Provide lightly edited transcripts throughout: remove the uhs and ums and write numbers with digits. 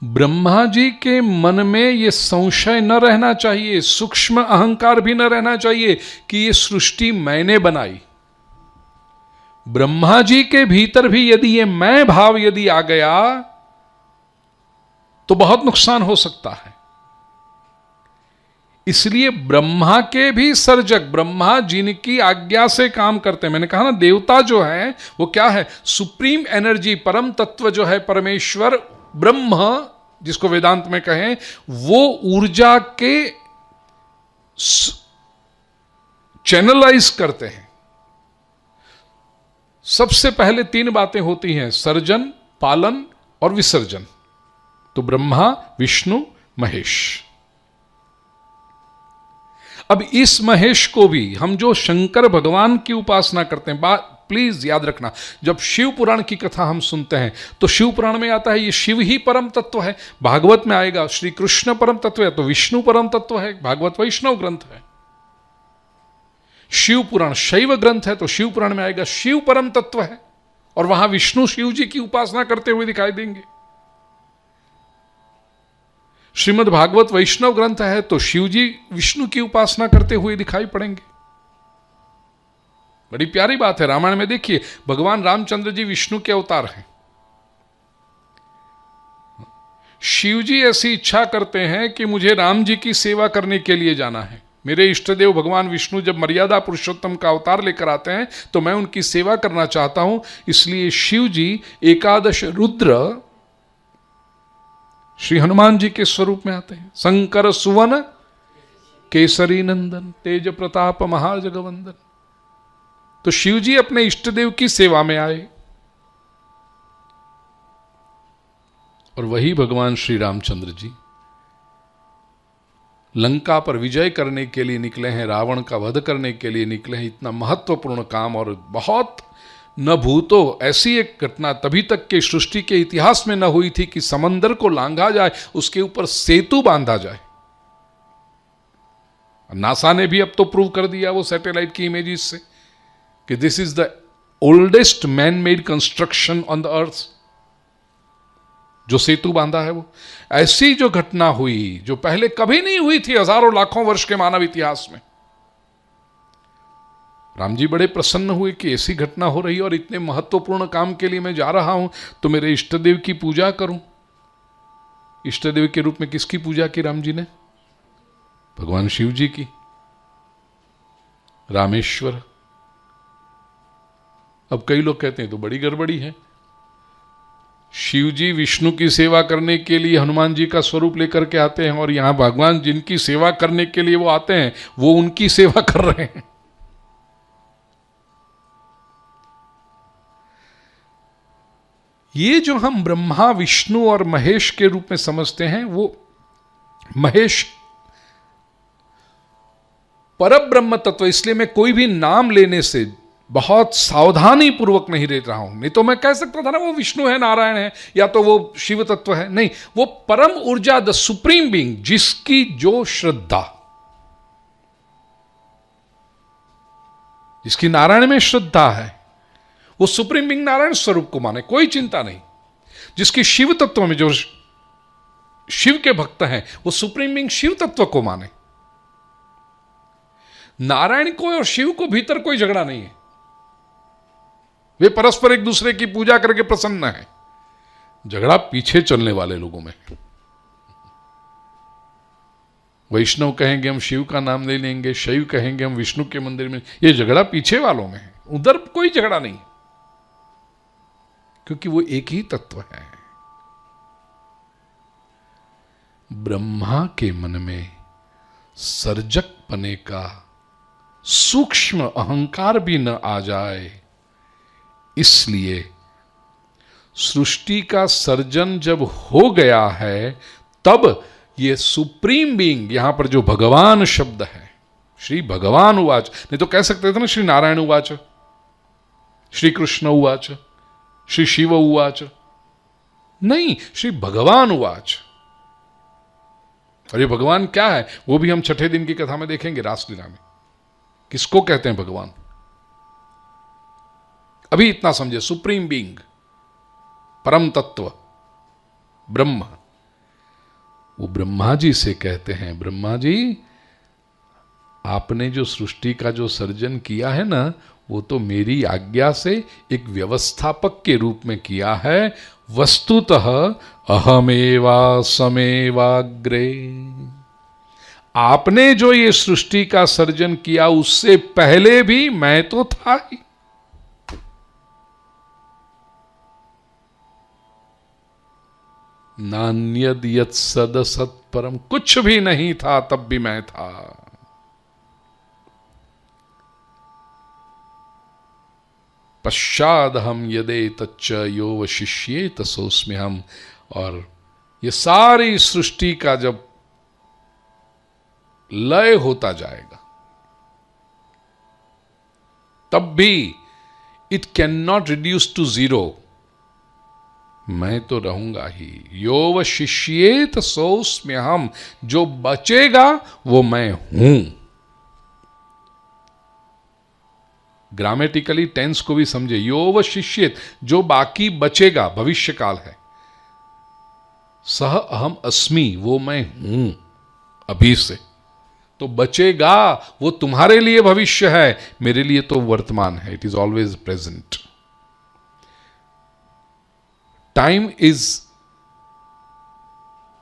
ब्रह्मा जी के मन में यह संशय न रहना चाहिए, सूक्ष्म अहंकार भी न रहना चाहिए कि ये सृष्टि मैंने बनाई। ब्रह्मा जी के भीतर भी यदि ये मैं भाव यदि आ गया तो बहुत नुकसान हो सकता है। इसलिए ब्रह्मा के भी सर्जक, ब्रह्मा जिनकी आज्ञा से काम करते हैं, मैंने कहा ना देवता जो है वो क्या है, सुप्रीम एनर्जी, परम तत्व जो है परमेश्वर ब्रह्म जिसको वेदांत में कहें, वो ऊर्जा के चैनलाइज करते हैं। सबसे पहले 3 बातें होती हैं, सर्जन, पालन और विसर्जन। तो ब्रह्मा, विष्णु, महेश। अब इस महेश को भी हम जो शंकर भगवान की उपासना करते हैं, बात प्लीज याद रखना, जब शिव पुराण की कथा हम सुनते हैं तो शिव पुराण में आता है ये शिव ही परम तत्व है, भागवत में आएगा श्री कृष्ण परम तत्व है, तो विष्णु परम तत्व है, भागवत वैष्णव ग्रंथ है। शिव पुराण शैव ग्रंथ है तो शिव पुराण में आएगा शिव परम तत्व है, और वहां विष्णु शिव जी की उपासना करते हुए दिखाई देंगे। श्रीमद् भागवत वैष्णव ग्रंथ है तो शिव जी विष्णु की उपासना करते हुए दिखाई पड़ेंगे। बड़ी प्यारी बात है, रामायण में देखिए भगवान रामचंद्र जी विष्णु के अवतार हैं। शिव जी ऐसी इच्छा करते हैं कि मुझे राम जी की सेवा करने के लिए जाना है। मेरे इष्टदेव भगवान विष्णु जब मर्यादा पुरुषोत्तम का अवतार लेकर आते हैं तो मैं उनकी सेवा करना चाहता हूं। इसलिए शिव जी 11 रुद्र श्री हनुमान जी के स्वरूप में आते हैं। शंकर सुवन केसरी नंदन, तेज प्रताप महाजगवंदन। तो शिव जी अपने इष्टदेव की सेवा में आए, और वही भगवान श्री रामचंद्र जी लंका पर विजय करने के लिए निकले हैं, रावण का वध करने के लिए निकले हैं। इतना महत्वपूर्ण काम, और बहुत न भूतो ऐसी एक घटना तभी तक के सृष्टि के इतिहास में न हुई थी कि समंदर को लांघा जाए, उसके ऊपर सेतु बांधा जाए। नासा ने भी अब तो प्रूव कर दिया वो सैटेलाइट की इमेजेस से कि this is the oldest man made construction on the earth. जो सेतु बांधा है वो, ऐसी जो घटना हुई जो पहले कभी नहीं हुई थी हजारों लाखों वर्ष के मानव इतिहास में। राम जी बड़े प्रसन्न हुए कि ऐसी घटना हो रही और इतने महत्वपूर्ण काम के लिए मैं जा रहा हूं, तो मेरे इष्टदेव की पूजा करूं। इष्टदेव के रूप में किसकी पूजा की राम जी ने? भगवान शिव जी की, रामेश्वर। अब कई लोग कहते हैं तो बड़ी गड़बड़ी है, शिव जी विष्णु की सेवा करने के लिए हनुमान जी का स्वरूप लेकर के आते हैं, और यहां भगवान जिनकी सेवा करने के लिए वो आते हैं वो उनकी सेवा कर रहे हैं। ये जो हम ब्रह्मा, विष्णु और महेश के रूप में समझते हैं, वो महेश परब्रह्म तत्व। इसलिए मैं कोई भी नाम लेने से बहुत सावधानी पूर्वक नहीं ले रहा हूं, नहीं तो मैं कह सकता था ना वो विष्णु है, नारायण है, या तो वो शिव तत्व है। नहीं, वो परम ऊर्जा, द सुप्रीम बीइंग, जिसकी जो श्रद्धा, जिसकी नारायण में श्रद्धा है, वो सुप्रीम बीइंग नारायण स्वरूप को माने, कोई चिंता नहीं। जिसकी शिव तत्व में जो शिव के भक्त हैं वो सुप्रीम बीइंग शिव तत्व को माने। नारायण को और शिव को भीतर कोई झगड़ा नहीं है, वे परस्पर एक दूसरे की पूजा करके प्रसन्न है। झगड़ा पीछे चलने वाले लोगों में। वैष्णव कहेंगे हम शिव का नाम ले लेंगे, शैव कहेंगे हम विष्णु के मंदिर में, ये झगड़ा पीछे वालों में है, उधर कोई झगड़ा नहीं, क्योंकि वो एक ही तत्व है। ब्रह्मा के मन में सर्जक पने का सूक्ष्म अहंकार भी न आ जाए, इसलिए सृष्टि का सर्जन जब हो गया है तब ये सुप्रीम बीइंग, यहां पर जो भगवान शब्द है, श्री भगवान उवाच, नहीं तो कह सकते थे ना श्री नारायण उवाच, श्री कृष्ण उवाच, श्री शिव उवाच, नहीं, श्री भगवान उवाच। और ये भगवान क्या है वो भी हम छठे दिन की कथा में देखेंगे, रासलीला में। किसको कहते हैं भगवान? अभी इतना समझे, सुप्रीम बीइंग, परम तत्व, ब्रह्म, वो ब्रह्मा जी से कहते हैं, ब्रह्मा जी आपने जो सृष्टि का जो सर्जन किया है ना, वो तो मेरी आज्ञा से एक व्यवस्थापक के रूप में किया है। वस्तुतः अहमेवा समेवाग्रे, आपने जो ये सृष्टि का सर्जन किया उससे पहले भी मैं तो था ही। नान्यद यत् सदसत् परम, कुछ भी नहीं था तब भी मैं था। पश्चाद हम यदे तच्च यो वशिष्येत सोऽस्म्यहम्। और ये सारी सृष्टि का जब लय होता जाएगा तब भी it can not reduce to zero, मैं तो रहूंगा ही। यो वशिष्येत सोऽस्म्यहम्, जो बचेगा वो मैं हूं। ग्रामेटिकली टेंस को भी समझे, यो वशिष्येत, जो बाकी बचेगा, भविष्य काल है। सह अहम अस्मि, वो मैं हूं अभी से। तो बचेगा वो तुम्हारे लिए भविष्य है, मेरे लिए तो वर्तमान है। It is always present. Time is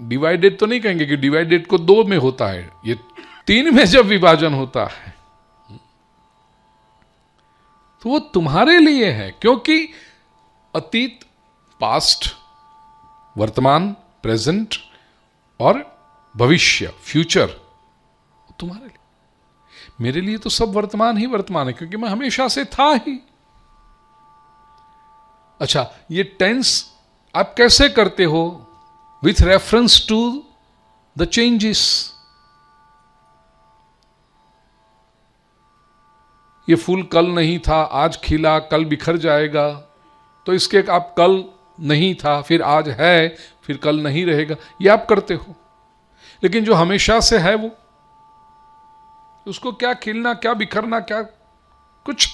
divided, तो नहीं कहेंगे कि डिवाइडेड को दो में होता है, ये तीन में जब विभाजन होता है तो वो तुम्हारे लिए है, क्योंकि अतीत, पास्ट, वर्तमान, प्रेजेंट और भविष्य, फ्यूचर, तुम्हारे लिए। मेरे लिए तो सब वर्तमान ही वर्तमान है, क्योंकि मैं हमेशा से था ही। अच्छा, ये टेंस आप कैसे करते हो? With reference to the changes. ये फूल कल नहीं था, आज खिला, कल बिखर जाएगा, तो इसके आप कल नहीं था, फिर आज है, फिर कल नहीं रहेगा, ये आप करते हो। लेकिन जो हमेशा से है वो, उसको क्या खिलना, क्या बिखरना, क्या कुछ,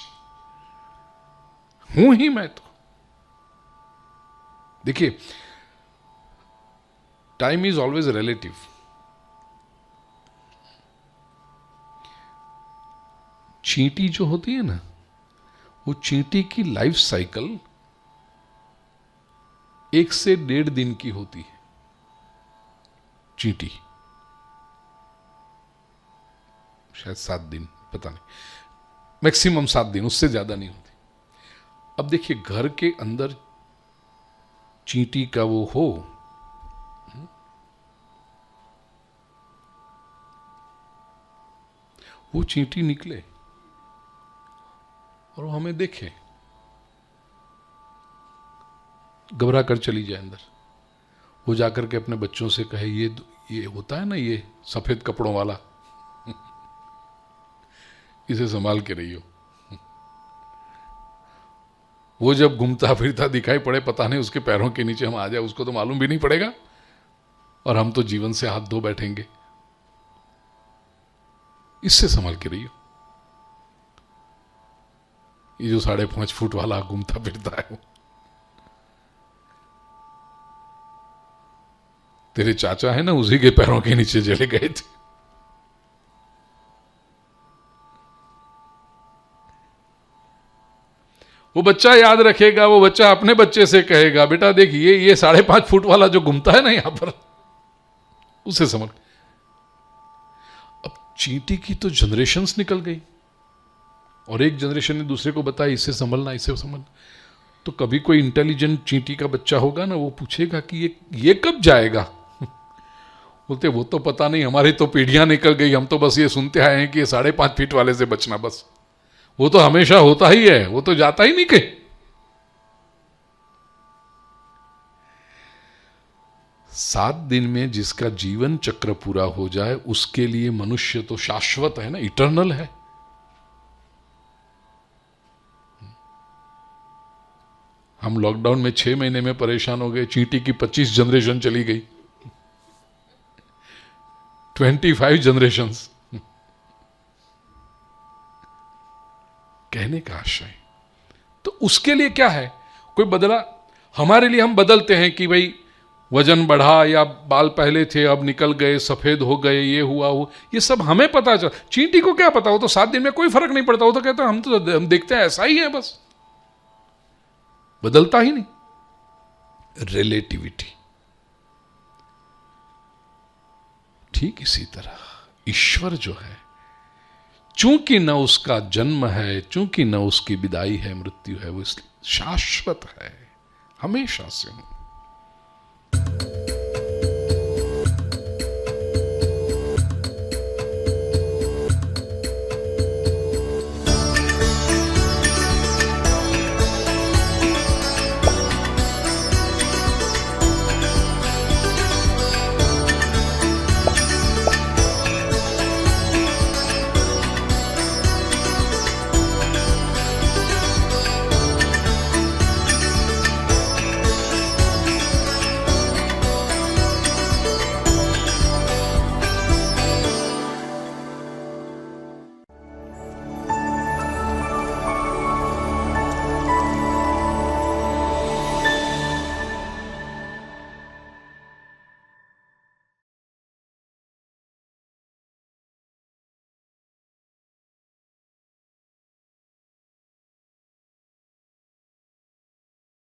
हूं ही मैं तो। देखिए, टाइम इज ऑलवेज रिलेटिव। चींटी जो होती है ना, वो चींटी की लाइफ साइकिल 1 से 1.5 दिन की होती है। चींटी शायद 7 दिन, पता नहीं, मैक्सिमम 7 दिन, उससे ज्यादा नहीं होती। अब देखिए, घर के अंदर चींटी का वो हो, वो चींटी निकले और वो हमें देखे, घबरा कर चली जाए अंदर। वो जाकर के अपने बच्चों से कहे, ये होता है ना, ये सफेद कपड़ों वाला, इसे संभाल के रहियो। वो जब घूमता फिरता दिखाई पड़े, पता नहीं उसके पैरों के नीचे हम आ जाए, उसको तो मालूम भी नहीं पड़ेगा, और हम तो जीवन से हाथ धो बैठेंगे। इससे संभाल के रहियो। ये जो 5.5 फुट वाला घूमता फिरता है, वो तेरे चाचा है ना, उसी के पैरों के नीचे चले गए थे। वो बच्चा याद रखेगा, वो बच्चा अपने बच्चे से कहेगा, बेटा देखिए ये 5.5 फुट वाला जो घूमता है ना यहां पर, उसे समझ। अब चींटी की तो जनरेशन्स निकल गई, और एक जनरेशन ने दूसरे को बताया, इससे संभलना, इससे संभलना। तो कभी कोई इंटेलिजेंट चींटी का बच्चा होगा ना, वो पूछेगा कि ये कब जाएगा? बोलते वो तो पता नहीं, हमारी तो पीढ़ियां निकल गई, हम तो बस ये सुनते आए हैं कि ये 5.5 फीट वाले से बचना, बस वो तो हमेशा होता ही है, वो तो जाता ही नहीं कहीं। 7 दिन में जिसका जीवन चक्र पूरा हो जाए, उसके लिए मनुष्य तो शाश्वत है ना, इटर्नल है। हम लॉकडाउन में 6 महीने में परेशान हो गए, चींटी की 25 जनरेशन चली गई, 25 जनरेशंस। कहने का आशय तो उसके लिए क्या है, कोई बदला? हमारे लिए हम बदलते हैं कि भाई वजन बढ़ा या बाल पहले थे अब निकल गए, सफेद हो गए, ये हुआ वो, ये सब हमें पता चल। चींटी को क्या पता, हो तो 7 दिन में कोई फर्क नहीं पड़ता, हो तो कहता हम देखते हैं ऐसा ही है, बस बदलता ही नहीं। रिलेटिविटी। ठीक इसी तरह ईश्वर जो है, चूंकि न उसका जन्म है, चूंकि न उसकी विदाई है, मृत्यु है, वो शाश्वत है, हमेशा से हूं।